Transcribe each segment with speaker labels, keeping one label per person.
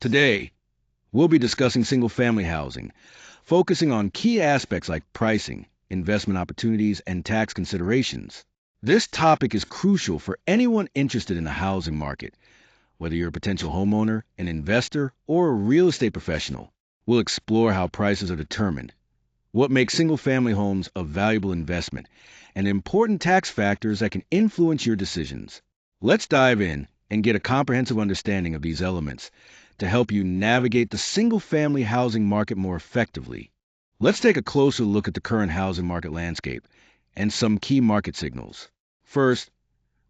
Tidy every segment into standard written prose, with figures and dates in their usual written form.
Speaker 1: Today, we'll be discussing single-family housing, focusing on key aspects like pricing, investment opportunities, and tax considerations. This topic is crucial for anyone interested in the housing market, whether you're a potential homeowner, an investor, or a real estate professional. We'll explore how prices are determined, what makes single-family homes a valuable investment, and important tax factors that can influence your decisions. Let's dive in and get a comprehensive understanding of these elements to help you navigate the single-family housing market more effectively. Let's take a closer look at the current housing market landscape and some key market signals. First,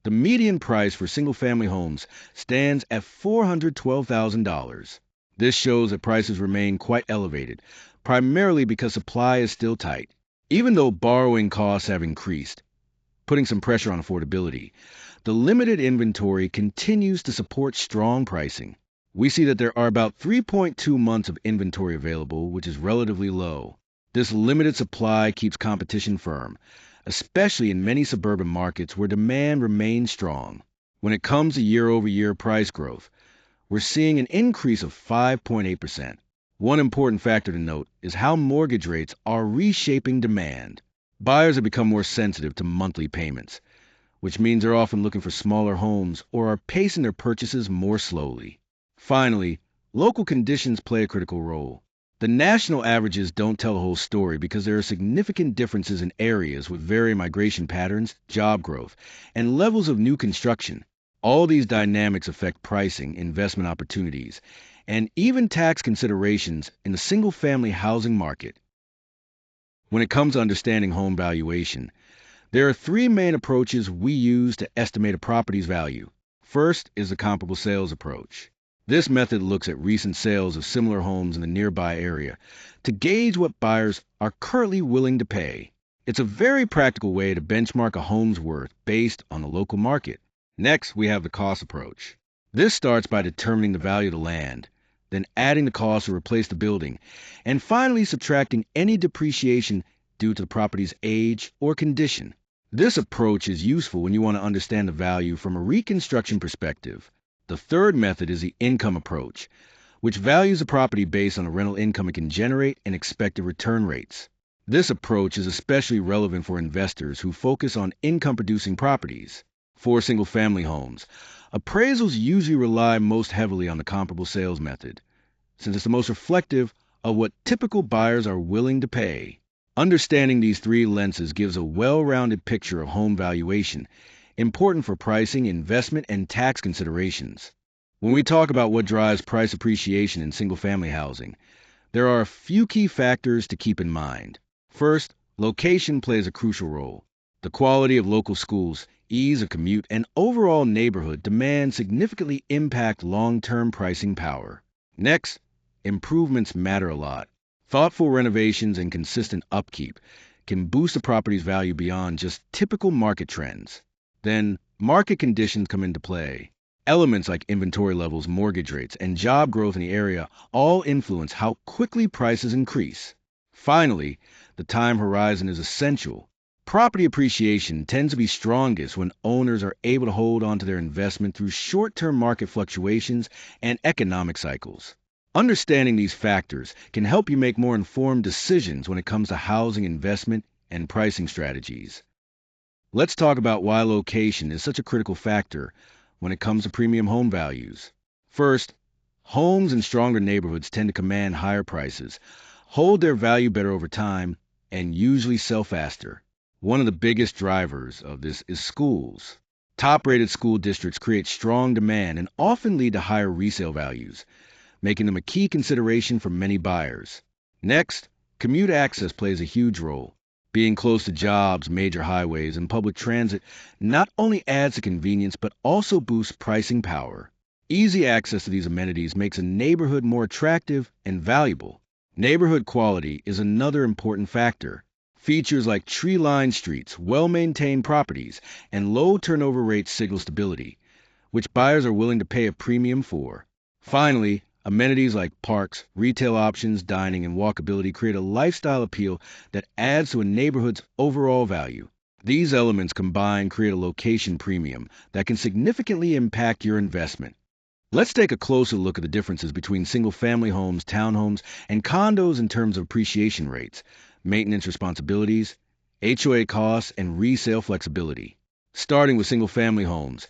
Speaker 1: the median price for single-family homes stands at $412,000. This shows that prices remain quite elevated, primarily because supply is still tight. Even though borrowing costs have increased, putting some pressure on affordability, the limited inventory continues to support strong pricing. We see that there are about 3.2 months of inventory available, which is relatively low. This limited supply keeps competition firm, especially in many suburban markets where demand remains strong. When it comes to year-over-year price growth, we're seeing an increase of 5.8%. One important factor to note is how mortgage rates are reshaping demand. Buyers have become more sensitive to monthly payments, which means they're often looking for smaller homes or are pacing their purchases more slowly. Finally, local conditions play a critical role. The national averages don't tell the whole story because there are significant differences in areas with varying migration patterns, job growth, and levels of new construction. All these dynamics affect pricing, investment opportunities, and even tax considerations in the single-family housing market. When it comes to understanding home valuation, there are three main approaches we use to estimate a property's value. First is the comparable sales approach. This method looks at recent sales of similar homes in the nearby area to gauge what buyers are currently willing to pay. It's a very practical way to benchmark a home's worth based on the local market. Next, we have the cost approach. This starts by determining the value of the land, then adding the cost to replace the building, and finally subtracting any depreciation due to the property's age or condition. This approach is useful when you want to understand the value from a reconstruction perspective. The third method is the income approach, which values the property based on the rental income it can generate and expected return rates. This approach is especially relevant for investors who focus on income-producing properties. For single-family homes, appraisals usually rely most heavily on the comparable sales method, since it's the most reflective of what typical buyers are willing to pay. Understanding these three lenses gives a well-rounded picture of home valuation, important for pricing, investment, and tax considerations. When we talk about what drives price appreciation in single-family housing, there are a few key factors to keep in mind. First, location plays a crucial role. The quality of local schools, ease of commute, and overall neighborhood demand significantly impact long-term pricing power. Next, improvements matter a lot. Thoughtful renovations and consistent upkeep can boost a property's value beyond just typical market trends. Then, market conditions come into play. Elements like inventory levels, mortgage rates, and job growth in the area all influence how quickly prices increase. Finally, the time horizon is essential. Property appreciation tends to be strongest when owners are able to hold on to their investment through short-term market fluctuations and economic cycles. Understanding these factors can help you make more informed decisions when it comes to housing investment and pricing strategies. Let's talk about why location is such a critical factor when it comes to premium home values. First, homes in stronger neighborhoods tend to command higher prices, hold their value better over time, and usually sell faster. One of the biggest drivers of this is schools. Top-rated school districts create strong demand and often lead to higher resale values, making them a key consideration for many buyers. Next, commute access plays a huge role. Being close to jobs, major highways, and public transit not only adds to convenience but also boosts pricing power. Easy access to these amenities makes a neighborhood more attractive and valuable. Neighborhood quality is another important factor. Features like tree-lined streets, well-maintained properties, and low turnover rates signal stability, which buyers are willing to pay a premium for. Finally, amenities like parks, retail options, dining, and walkability create a lifestyle appeal that adds to a neighborhood's overall value. These elements combined create a location premium that can significantly impact your investment. Let's take a closer look at the differences between single-family homes, townhomes, and condos in terms of appreciation rates, maintenance responsibilities, HOA costs, and resale flexibility. Starting with single-family homes,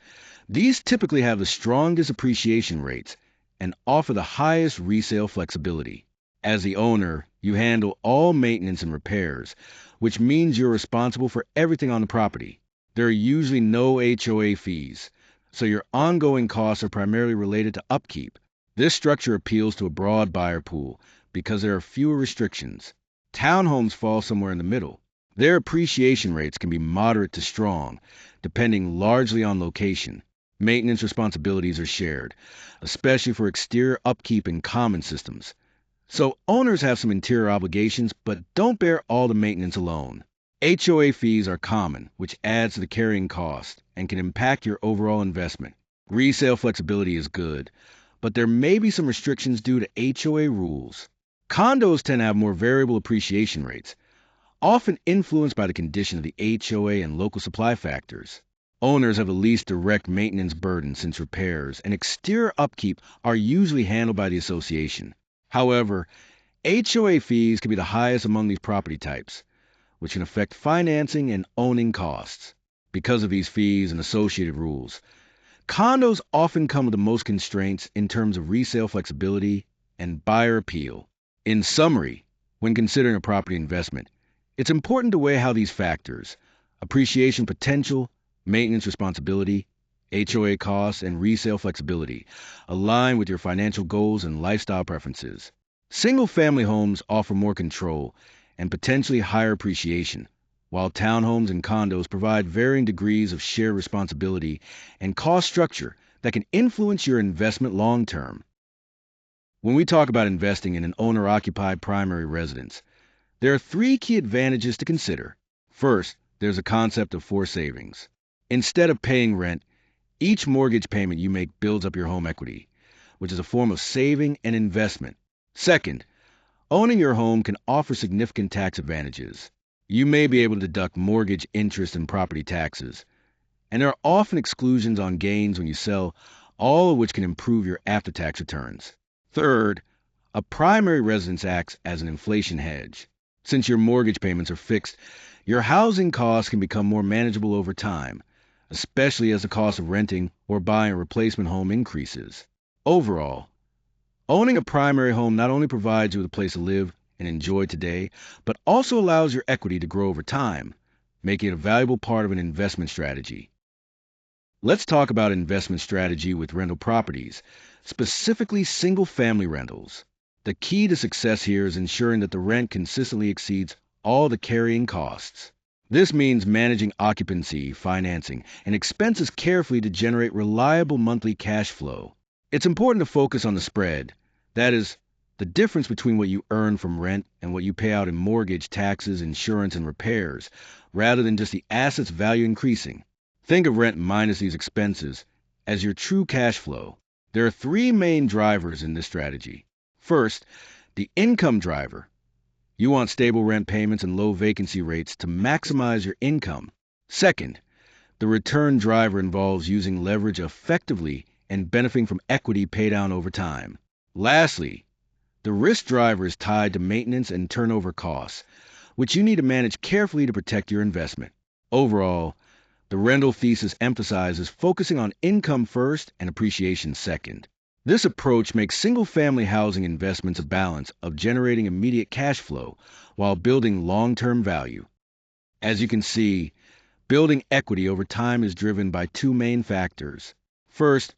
Speaker 1: these typically have the strongest appreciation rates and offer the highest resale flexibility. As the owner, you handle all maintenance and repairs, which means you're responsible for everything on the property. There are usually no HOA fees, so your ongoing costs are primarily related to upkeep. This structure appeals to a broad buyer pool because there are fewer restrictions. Townhomes fall somewhere in the middle. Their appreciation rates can be moderate to strong, depending largely on location. Maintenance responsibilities are shared, especially for exterior upkeep and common systems. So owners have some interior obligations, but don't bear all the maintenance alone. HOA fees are common, which adds to the carrying cost and can impact your overall investment. Resale flexibility is good, but there may be some restrictions due to HOA rules. Condos tend to have more variable appreciation rates, often influenced by the condition of the HOA and local supply factors. Owners have the least direct maintenance burden since repairs and exterior upkeep are usually handled by the association. However, HOA fees can be the highest among these property types, which can affect financing and owning costs. Because of these fees and associated rules, condos often come with the most constraints in terms of resale flexibility and buyer appeal. In summary, when considering a property investment, it's important to weigh how these factors, appreciation potential, maintenance responsibility, HOA costs, and resale flexibility, align with your financial goals and lifestyle preferences. Single-family homes offer more control and potentially higher appreciation, while townhomes and condos provide varying degrees of shared responsibility and cost structure that can influence your investment long term. When we talk about investing in an owner-occupied primary residence, there are three key advantages to consider. First, there's a concept of forced savings. Instead of paying rent, each mortgage payment you make builds up your home equity, which is a form of saving and investment. Second, owning your home can offer significant tax advantages. You may be able to deduct mortgage interest and property taxes, and there are often exclusions on gains when you sell, all of which can improve your after-tax returns. Third, a primary residence acts as an inflation hedge. Since your mortgage payments are fixed, your housing costs can become more manageable over time, especially as the cost of renting or buying a replacement home increases. Overall, owning a primary home not only provides you with a place to live and enjoy today, but also allows your equity to grow over time, making it a valuable part of an investment strategy. Let's talk about investment strategy with rental properties, specifically single-family rentals. The key to success here is ensuring that the rent consistently exceeds all the carrying costs. This means managing occupancy, financing, and expenses carefully to generate reliable monthly cash flow. It's important to focus on the spread, that is, the difference between what you earn from rent and what you pay out in mortgage, taxes, insurance, and repairs, rather than just the asset's value increasing. Think of rent minus these expenses as your true cash flow. There are three main drivers in this strategy. First, the income driver. You want stable rent payments and low vacancy rates to maximize your income. Second, the return driver involves using leverage effectively and benefiting from equity paydown over time. Lastly, the risk driver is tied to maintenance and turnover costs, which you need to manage carefully to protect your investment. Overall, the rental thesis emphasizes focusing on income first and appreciation second. This approach makes single-family housing investments a balance of generating immediate cash flow while building long-term value. As you can see, building equity over time is driven by two main factors. First,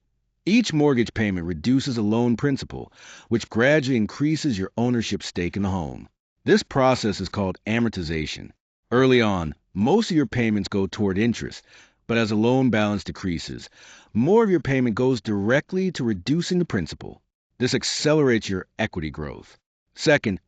Speaker 1: each mortgage payment reduces a loan principal, which gradually increases your ownership stake in the home. This process is called amortization. Early on, most of your payments go toward interest, but as the loan balance decreases, more of your payment goes directly to reducing the principal. This accelerates your equity growth. Second,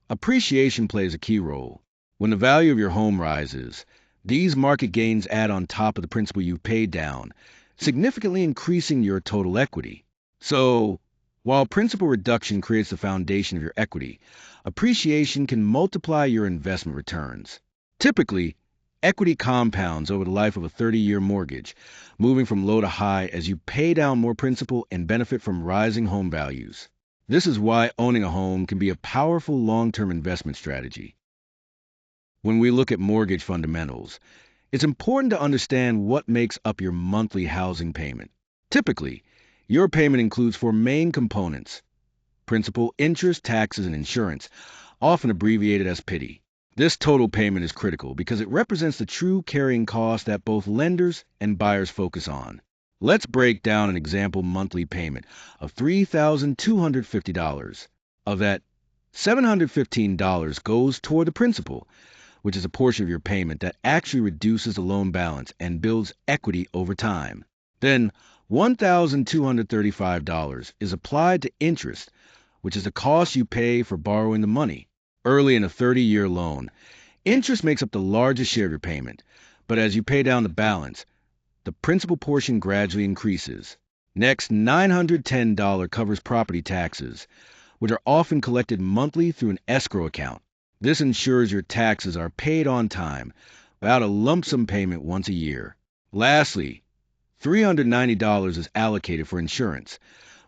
Speaker 1: appreciation plays a key role. When the value of your home rises, these market gains add on top of the principal you've paid down, significantly increasing your total equity. So, while principal reduction creates the foundation of your equity, appreciation can multiply your investment returns. Typically, Equity compounds over the life of a 30-year mortgage, moving from low to high as you pay down more principal and benefit from rising home values. This is why owning a home can be a powerful long-term investment strategy. When we look at mortgage fundamentals, it's important to understand what makes up your monthly housing payment. Typically, your payment includes four main components: principal, interest, taxes, and insurance, often abbreviated as PITI. This total payment is critical because it represents the true carrying cost that both lenders and buyers focus on. Let's break down an example monthly payment of $3,250. Of that, $715 goes toward the principal, which is a portion of your payment that actually reduces the loan balance and builds equity over time. Then, $1,235 is applied to interest, which is the cost you pay for borrowing the money. Early in a 30-year loan, interest makes up the largest share of your payment, but as you pay down the balance, the principal portion gradually increases. Next, $910 covers property taxes, which are often collected monthly through an escrow account. This ensures your taxes are paid on time, without a lump sum payment once a year. Lastly, $390 is allocated for insurance,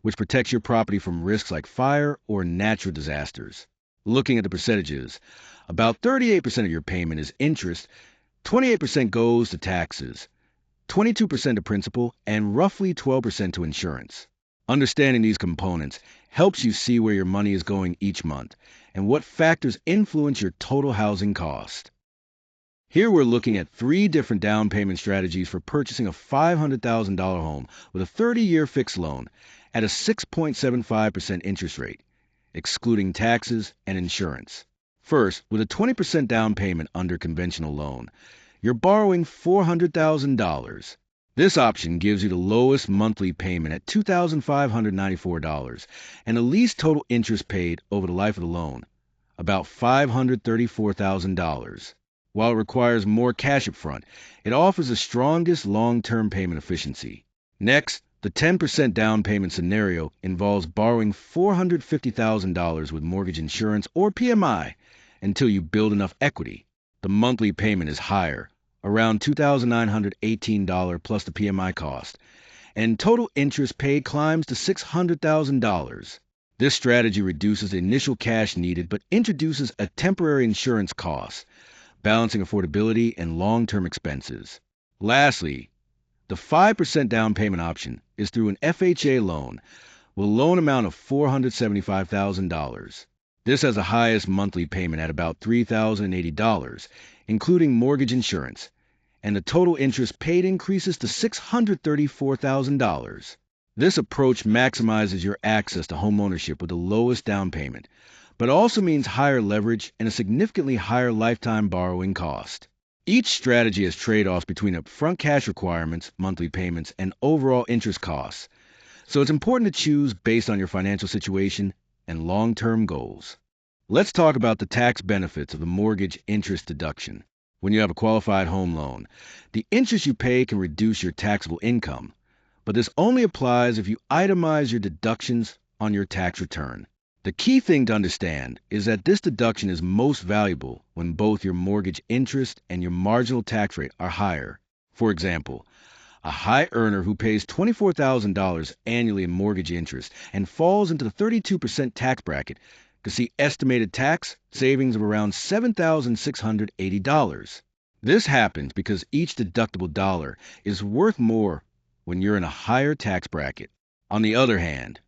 Speaker 1: which protects your property from risks like fire or natural disasters. Looking at the percentages, about 38% of your payment is interest, 28% goes to taxes, 22% to principal, and roughly 12% to insurance. Understanding these components helps you see where your money is going each month and what factors influence your total housing cost. Here we're looking at three different down payment strategies for purchasing a $500,000 home with a 30-year fixed loan at a 6.75% interest rate, excluding taxes and insurance. First, with a 20% down payment under conventional loan, you're borrowing $400,000. This option gives you the lowest monthly payment at $2,594 and the least total interest paid over the life of the loan, about $534,000. While it requires more cash up front, it offers the strongest long-term payment efficiency. Next, the 10% down payment scenario involves borrowing $450,000 with mortgage insurance or PMI until you build enough equity. The monthly payment is higher, around $2,918 plus the PMI cost, and total interest paid climbs to $600,000. This strategy reduces the initial cash needed but introduces a temporary insurance cost, balancing affordability and long-term expenses. Lastly, the 5% down payment option is through an FHA loan with a loan amount of $475,000. This has the highest monthly payment at about $3,080, including mortgage insurance, and the total interest paid increases to $634,000. This approach maximizes your access to homeownership with the lowest down payment, but also means higher leverage and a significantly higher lifetime borrowing cost. Each strategy has trade-offs between upfront cash requirements, monthly payments, and overall interest costs, so it's important to choose based on your financial situation and long-term goals. Let's talk about the tax benefits of the mortgage interest deduction. When you have a qualified home loan, the interest you pay can reduce your taxable income, but this only applies if you itemize your deductions on your tax return. The key thing to understand is that this deduction is most valuable when both your mortgage interest and your marginal tax rate are higher. For example, a high earner who pays $24,000 annually in mortgage interest and falls into the 32% tax bracket could see estimated tax savings of around $7,680. This happens because each deductible dollar is worth more when you're in a higher tax bracket. On the other hand,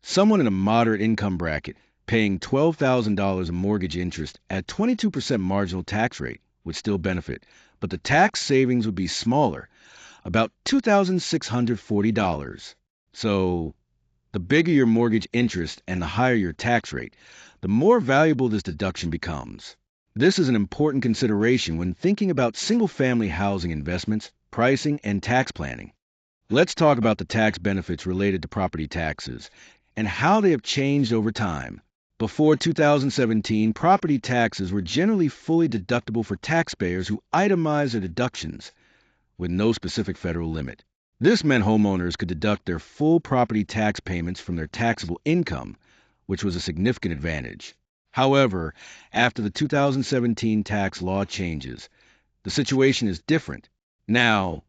Speaker 1: someone in a moderate income bracket paying $12,000 in mortgage interest at 22% marginal tax rate would still benefit, but the tax savings would be smaller, about $2,640. So, the bigger your mortgage interest and the higher your tax rate, the more valuable this deduction becomes. This is an important consideration when thinking about single-family housing investments, pricing, and tax planning. Let's talk about the tax benefits related to property taxes and how they have changed over time. Before 2017, property taxes were generally fully deductible for taxpayers who itemized their deductions, with no specific federal limit. This meant homeowners could deduct their full property tax payments from their taxable income, which was a significant advantage. However, after the 2017 tax law changes, the situation is different. Now,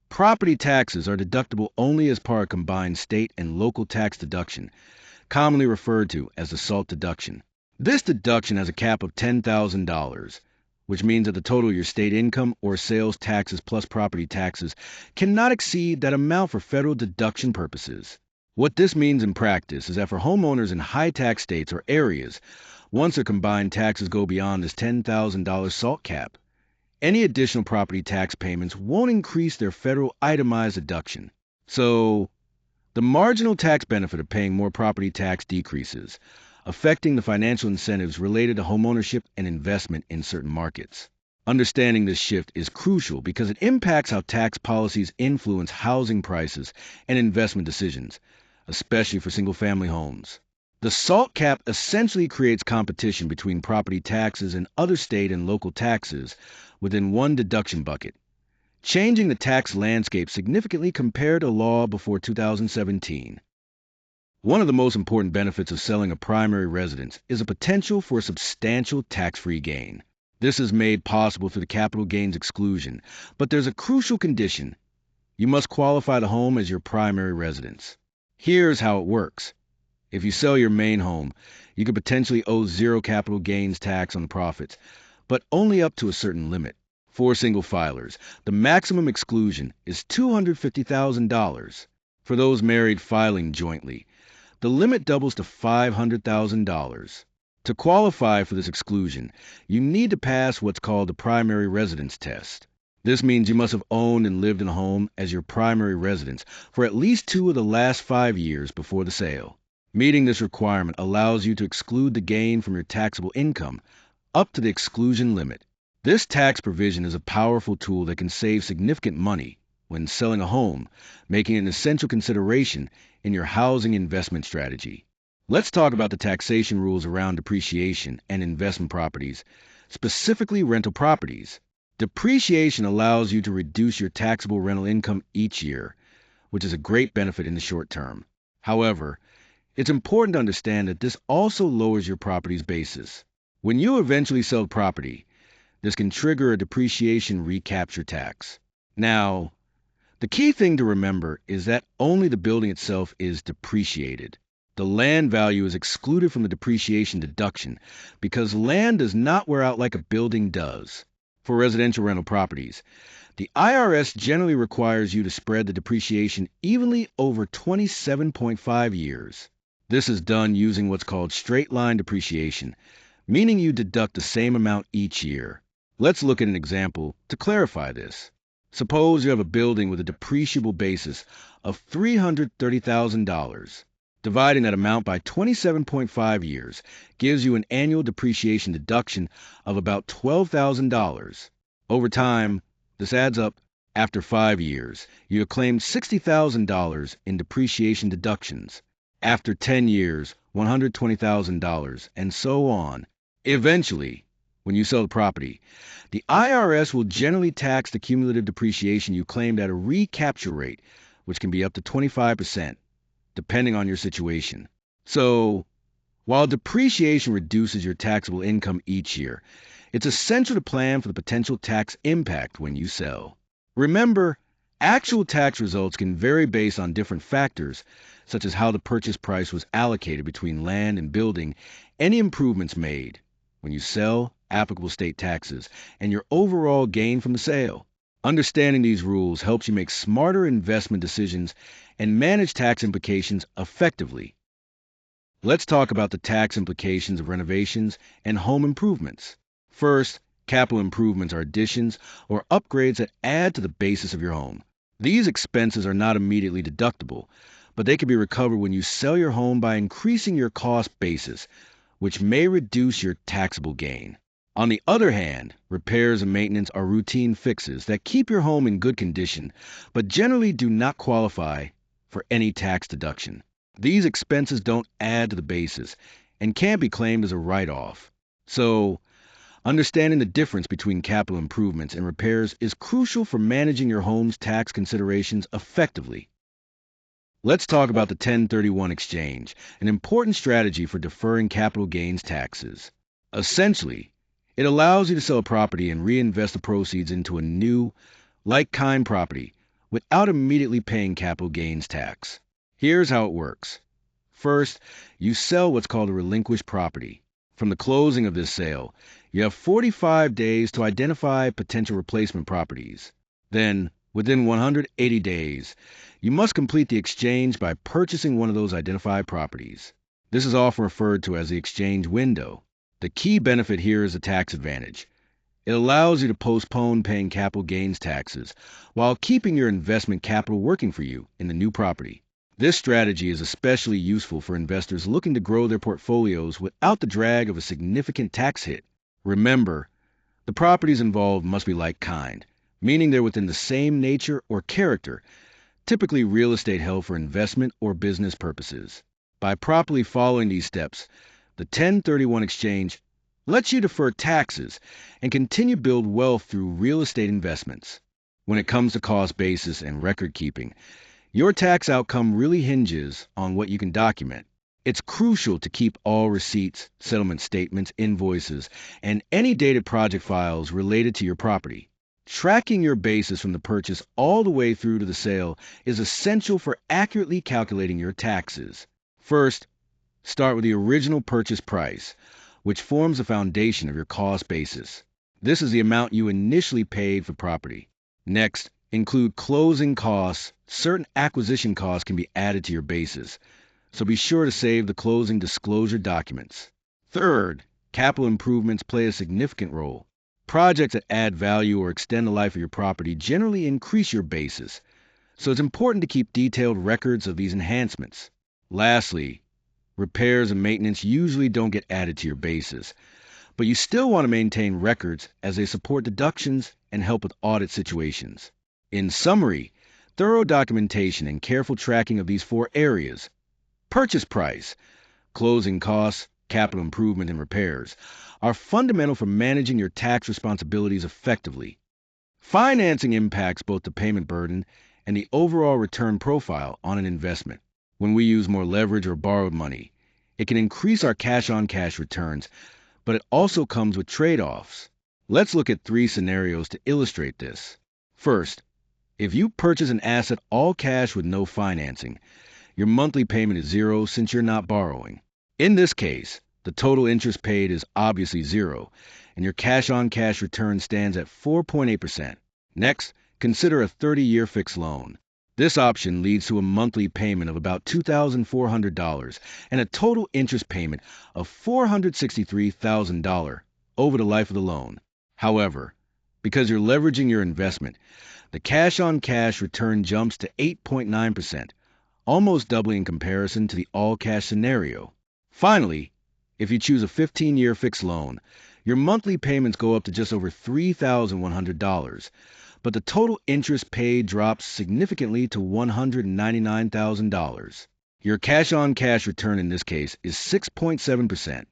Speaker 1: property taxes are deductible only as part of combined state and local tax deduction, commonly referred to as the SALT deduction. This deduction has a cap of $10,000, which means that the total of your state income or sales taxes plus property taxes cannot exceed that amount for federal deduction purposes. What this means in practice is that for homeowners in high tax states or areas, once their combined taxes go beyond this $10,000 SALT cap, any additional property tax payments won't increase their federal itemized deduction. So, the marginal tax benefit of paying more property tax decreases, affecting the financial incentives related to homeownership and investment in certain markets. Understanding this shift is crucial because it impacts how tax policies influence housing prices and investment decisions, especially for single-family homes. The SALT cap essentially creates competition between property taxes and other state and local taxes within one deduction bucket, changing the tax landscape significantly compared to law before 2017. One of the most important benefits of selling a primary residence is a potential for substantial tax-free gain. This is made possible through the capital gains exclusion, but there's a crucial condition. You must qualify the home as your primary residence. Here's how it works. If you sell your main home, you could potentially owe zero capital gains tax on the profits, but only up to a certain limit. For single filers, the maximum exclusion is $250,000. For those married filing jointly, the limit doubles to $500,000. To qualify for this exclusion, you need to pass what's called the primary residence test. This means you must have owned and lived in a home as your primary residence for at least 2 of the last 5 years before the sale. Meeting this requirement allows you to exclude the gain from your taxable income up to the exclusion limit. This tax provision is a powerful tool that can save significant money when selling a home, making it an essential consideration in your housing investment strategy. Let's talk about the taxation rules around depreciation and investment properties, specifically rental properties. Depreciation allows you to reduce your taxable rental income each year, which is a great benefit in the short term. However, it's important to understand that this also lowers your property's basis. When you eventually sell the property, this can trigger a depreciation recapture tax. Now, the key thing to remember is that only the building itself is depreciated. The land value is excluded from the depreciation deduction because land does not wear out like a building does. For residential rental properties, the IRS generally requires you to spread the depreciation evenly over 27.5 years. This is done using what's called straight-line depreciation, meaning you deduct the same amount each year. Let's look at an example to clarify this. Suppose you have a building with a depreciable basis of $330,000. Dividing that amount by 27.5 years gives you an annual depreciation deduction of about $12,000. Over time, this adds up. After 5 years, you have claimed $60,000 in depreciation deductions. After 10 years, $120,000, and so on. Eventually, when you sell the property, the IRS will generally tax the cumulative depreciation you claimed at a recapture rate, which can be up to 25%, depending on your situation. So, while depreciation reduces your taxable income each year, it's essential to plan for the potential tax impact when you sell. Remember, actual tax results can vary based on different factors, such as how the purchase price was allocated between land and building, any improvements made when you sell, applicable state taxes, and your overall gain from the sale. Understanding these rules helps you make smarter investment decisions and manage tax implications effectively. Let's talk about the tax implications of renovations and home improvements. First, capital improvements are additions or upgrades that add to the basis of your home. These expenses are not immediately deductible, but they can be recovered when you sell your home by increasing your cost basis, which may reduce your taxable gain. On the other hand, repairs and maintenance are routine fixes that keep your home in good condition, but generally do not qualify for any tax deduction. These expenses don't add to the basis and can't be claimed as a write-off. So, understanding the difference between capital improvements and repairs is crucial for managing your home's tax considerations effectively. Let's talk about the 1031 exchange, an important strategy for deferring capital gains taxes. Essentially, It allows you to sell a property and reinvest the proceeds into a new, like-kind property without immediately paying capital gains tax. Here's how it works. First, you sell what's called a relinquished property. From the closing of this sale, you have 45 days to identify potential replacement properties. Then, within 180 days, you must complete the exchange by purchasing one of those identified properties. This is often referred to as the exchange window. The key benefit here is the tax advantage. It allows you to postpone paying capital gains taxes while keeping your investment capital working for you in the new property. This strategy is especially useful for investors looking to grow their portfolios without the drag of a significant tax hit. Remember, the properties involved must be like-kind, meaning they're within the same nature or character, typically real estate held for investment or business purposes. By properly following these steps, the 1031 exchange lets you defer taxes and continue to build wealth through real estate investments. When it comes to cost basis and record keeping, your tax outcome really hinges on what you can document. It's crucial to keep all receipts, settlement statements, invoices, and any dated project files related to your property. Tracking your basis from the purchase all the way through to the sale is essential for accurately calculating your taxes. First, start with the original purchase price, which forms the foundation of your cost basis. This is the amount you initially paid for property. Next, include closing costs. Certain acquisition costs can be added to your basis, so be sure to save the closing disclosure documents. Third, capital improvements play a significant role. Projects that add value or extend the life of your property generally increase your basis, so it's important to keep detailed records of these enhancements. Lastly, repairs and maintenance usually don't get added to your basis, but you still want to maintain records as they support deductions and help with audit situations. In summary, thorough documentation and careful tracking of these 4 areas, purchase price, closing costs, capital improvement, and repairs, are fundamental for managing your tax responsibilities effectively. Financing impacts both the payment burden and the overall return profile on an investment. When we use more leverage or borrowed money, it can increase our cash-on-cash returns, but it also comes with trade-offs. Let's look at 3 scenarios to illustrate this. First, if you purchase an asset all cash with no financing, your monthly payment is 0 since you're not borrowing. In this case, the total interest paid is obviously 0, and your cash-on-cash return stands at 4.8%. Next, consider a 30-year fixed loan. This option leads to a monthly payment of about $2,400 and a total interest payment of $463,000 over the life of the loan. However, because you're leveraging your investment, the cash-on-cash return jumps to 8.9%, almost doubling in comparison to the all-cash scenario. Finally, if you choose a 15-year fixed loan, your monthly payments go up to just over $3,100, but the total interest paid drops significantly to $199,000. Your cash-on-cash return in this case is 6.7%.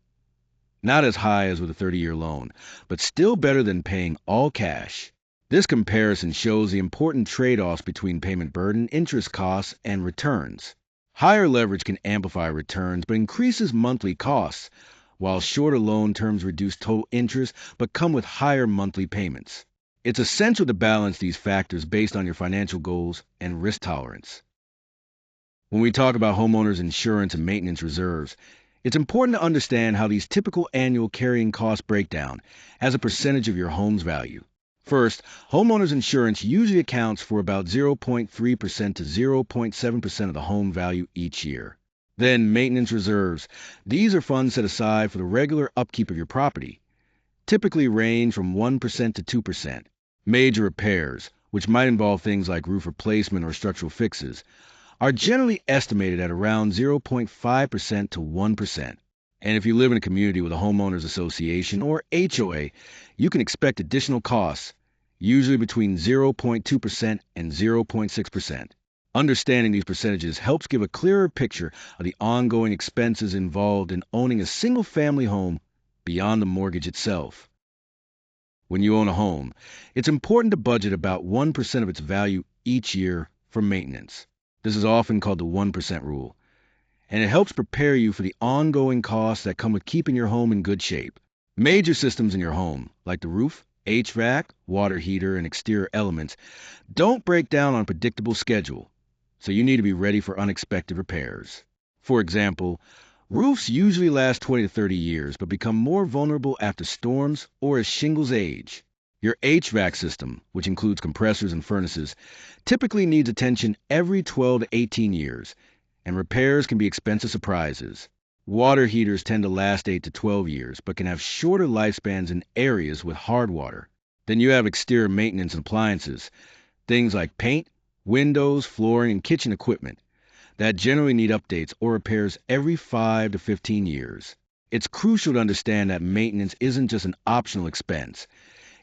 Speaker 1: Not as high as with a 30-year loan, but still better than paying all cash. This comparison shows the important trade-offs between payment burden, interest costs, and returns. Higher leverage can amplify returns but increases monthly costs, while shorter loan terms reduce total interest but come with higher monthly payments. It's essential to balance these factors based on your financial goals and risk tolerance. When we talk about homeowners' insurance and maintenance reserves, it's important to understand how these typical annual carrying costs break down as a percentage of your home's value. First, homeowners insurance usually accounts for about 0.3% to 0.7% of the home value each year. Then, maintenance reserves. These are funds set aside for the regular upkeep of your property, typically range from 1% to 2%. Major repairs, which might involve things like roof replacement or structural fixes, are generally estimated at around 0.5% to 1%. And if you live in a community with a homeowners association or HOA, you can expect additional costs, usually between 0.2% and 0.6%. Understanding these percentages helps give a clearer picture of the ongoing expenses involved in owning a single-family home beyond the mortgage itself. When you own a home, it's important to budget about 1% of its value each year for maintenance. This is often called the 1% rule, and it helps prepare you for the ongoing costs that come with keeping your home in good shape. Major systems in your home, like the roof, HVAC, water heater, and exterior elements, don't break down on a predictable schedule, so you need to be ready for unexpected repairs. For example, roofs usually last 20 to 30 years but become more vulnerable after storms or as shingles age. Your HVAC system, which includes compressors and furnaces, typically needs attention every 12 to 18 years, and repairs can be expensive surprises. Water heaters tend to last 8 to 12 years but can have shorter lifespans in areas with hard water. Then you have exterior maintenance and appliances, things like paint, windows, flooring, and kitchen equipment that generally need updates or repairs every 5 to 15 years. It's crucial to understand that maintenance isn't just an optional expense.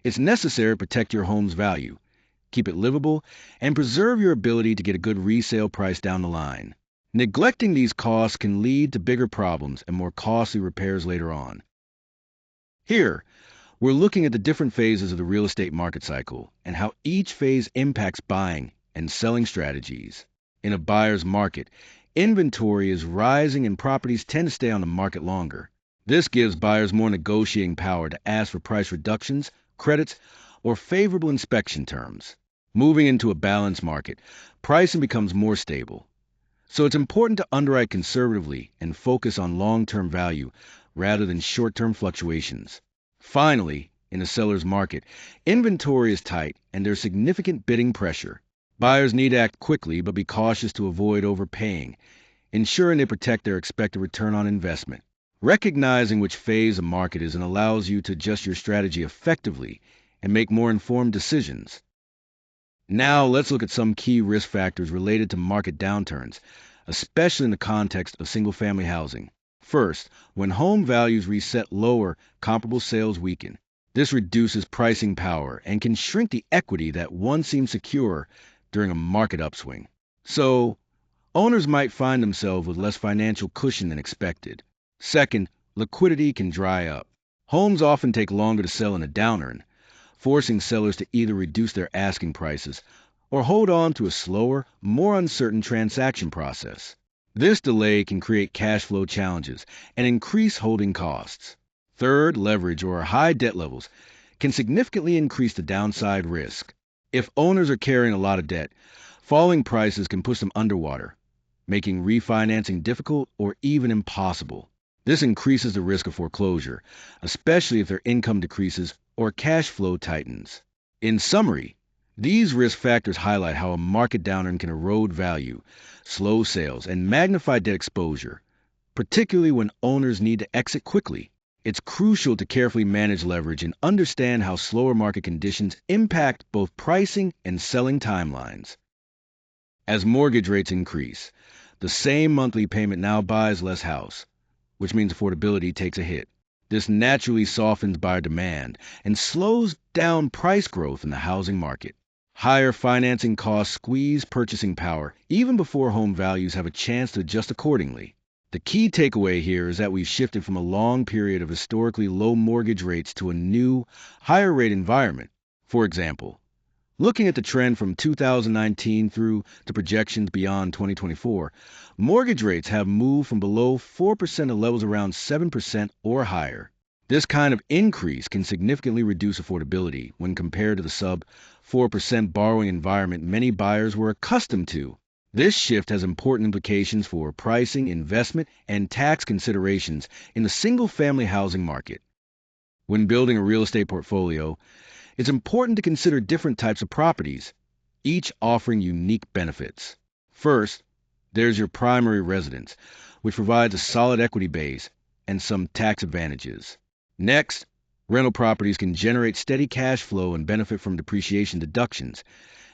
Speaker 1: It's necessary to protect your home's value, keep it livable, and preserve your ability to get a good resale price down the line. Neglecting these costs can lead to bigger problems and more costly repairs later on. Here, we're looking at the different phases of the real estate market cycle and how each phase impacts buying and selling strategies. In a buyer's market, inventory is rising and properties tend to stay on the market longer. This gives buyers more negotiating power to ask for price reductions, credits, or favorable inspection terms. Moving into a balanced market, pricing becomes more stable. So it's important to underwrite conservatively and focus on long-term value rather than short-term fluctuations. Finally, in a seller's market, inventory is tight and there's significant bidding pressure. Buyers need to act quickly but be cautious to avoid overpaying, ensuring they protect their expected return on investment. Recognizing which phase a market is in allows you to adjust your strategy effectively and make more informed decisions. Now let's look at some key risk factors related to market downturns, especially in the context of single-family housing. First, when home values reset lower, comparable sales weaken. This reduces pricing power and can shrink the equity that once seemed secure during a market upswing. So, owners might find themselves with less financial cushion than expected. Second, liquidity can dry up. Homes often take longer to sell in a downturn, forcing sellers to either reduce their asking prices or hold on to a slower, more uncertain transaction process. This delay can create cash flow challenges and increase holding costs. Third, leverage or high debt levels can significantly increase the downside risk. If owners are carrying a lot of debt, falling prices can push them underwater, making refinancing difficult or even impossible. This increases the risk of foreclosure, especially if their income decreases or cash flow tightens. In summary, these risk factors highlight how a market downturn can erode value, slow sales, and magnify debt exposure, particularly when owners need to exit quickly. It's crucial to carefully manage leverage and understand how slower market conditions impact both pricing and selling timelines. As mortgage rates increase, the same monthly payment now buys less house, which means affordability takes a hit. This naturally softens buyer demand and slows down price growth in the housing market. Higher financing costs squeeze purchasing power even before home values have a chance to adjust accordingly. The key takeaway here is that we've shifted from a long period of historically low mortgage rates to a new, higher rate environment. For example, looking at the trend from 2019 through to projections beyond 2024, mortgage rates have moved from below 4% to levels around 7% or higher. This kind of increase can significantly reduce affordability when compared to the sub 4% borrowing environment many buyers were accustomed to. This shift has important implications for pricing, investment, and tax considerations in the single-family housing market. When building a real estate portfolio, it's important to consider different types of properties, each offering unique benefits. First, there's your primary residence, which provides a solid equity base and some tax advantages. Next, rental properties can generate steady cash flow and benefit from depreciation deductions,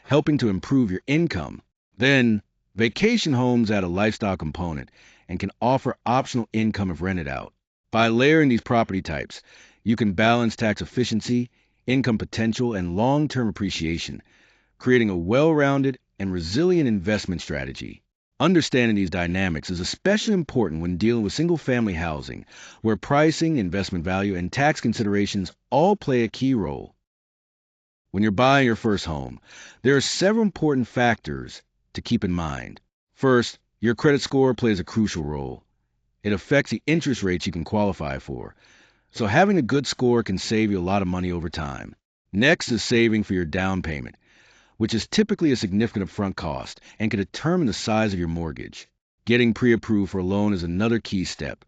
Speaker 1: helping to improve your income. Then, vacation homes add a lifestyle component and can offer optional income if rented out. By layering these property types, you can balance tax efficiency, income potential, and long-term appreciation, creating a well-rounded and resilient investment strategy. Understanding these dynamics is especially important when dealing with single-family housing, where pricing, investment value, and tax considerations all play a key role. When you're buying your first home, there are several important factors to keep in mind. First, your credit score plays a crucial role. It affects the interest rates you can qualify for, So having a good score can save you a lot of money over time. Next is saving for your down payment, which is typically a significant upfront cost and can determine the size of your mortgage. Getting pre-approved for a loan is another key step,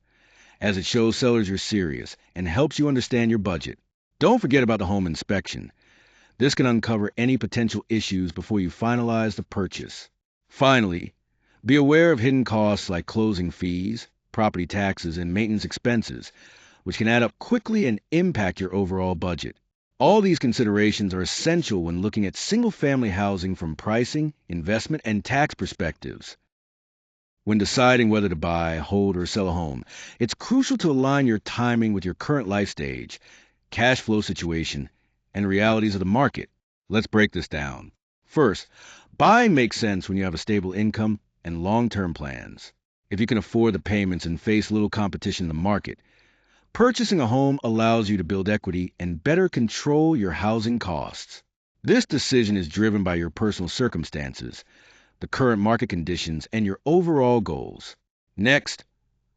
Speaker 1: as it shows sellers you're serious and helps you understand your budget. Don't forget about the home inspection. This can uncover any potential issues before you finalize the purchase. Finally, be aware of hidden costs like closing fees, property taxes, and maintenance expenses, which can add up quickly and impact your overall budget. All these considerations are essential when looking at single-family housing from pricing, investment, and tax perspectives. When deciding whether to buy, hold, or sell a home, it's crucial to align your timing with your current life stage, cash flow situation, and realities of the market. Let's break this down. First, buying makes sense when you have a stable income and long-term plans. If you can afford the payments and face little competition in the market, purchasing a home allows you to build equity and better control your housing costs. This decision is driven by your personal circumstances, the current market conditions, and your overall goals. Next,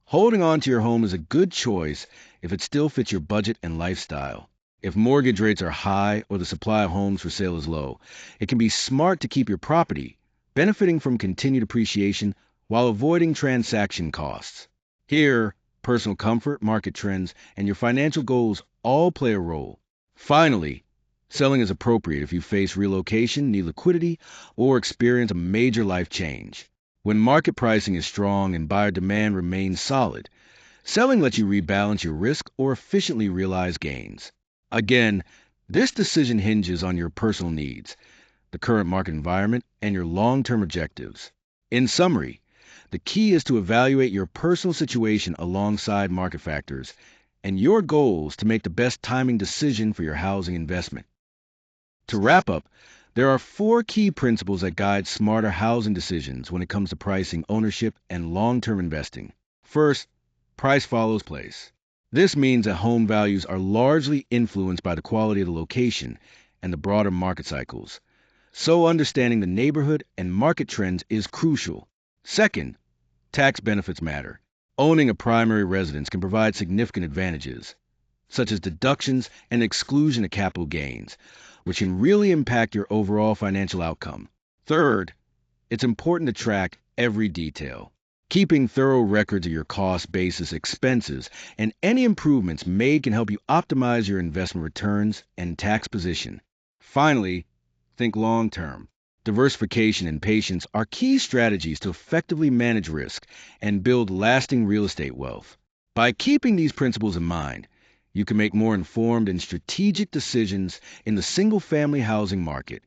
Speaker 1: holding on to your home is a good choice if it still fits your budget and lifestyle. If mortgage rates are high or the supply of homes for sale is low, it can be smart to keep your property, benefiting from continued appreciation while avoiding transaction costs. Here, personal comfort, market trends, and your financial goals all play a role. Finally, selling is appropriate if you face relocation, need liquidity, or experience a major life change. When market pricing is strong and buyer demand remains solid, selling lets you rebalance your risk or efficiently realize gains. Again, this decision hinges on your personal needs, the current market environment, and your long-term objectives. In summary, the key is to evaluate your personal situation alongside market factors and your goals to make the best timing decision for your housing investment. To wrap up, there are 4 key principles that guide smarter housing decisions when it comes to pricing, ownership, and long-term investing. First, price follows place. This means that home values are largely influenced by the quality of the location and the broader market cycles. So understanding the neighborhood and market trends is crucial. Second, tax benefits matter. Owning a primary residence can provide significant advantages, such as deductions and exclusion of capital gains, which can really impact your overall financial outcome. Third, it's important to track every detail. Keeping thorough records of your cost basis, expenses, and any improvements made can help you optimize your investment returns and tax position. Finally, think long term. Diversification and patience are key strategies to effectively manage risk and build lasting real estate wealth. By keeping these principles in mind, you can make more informed and strategic decisions in the single-family housing market.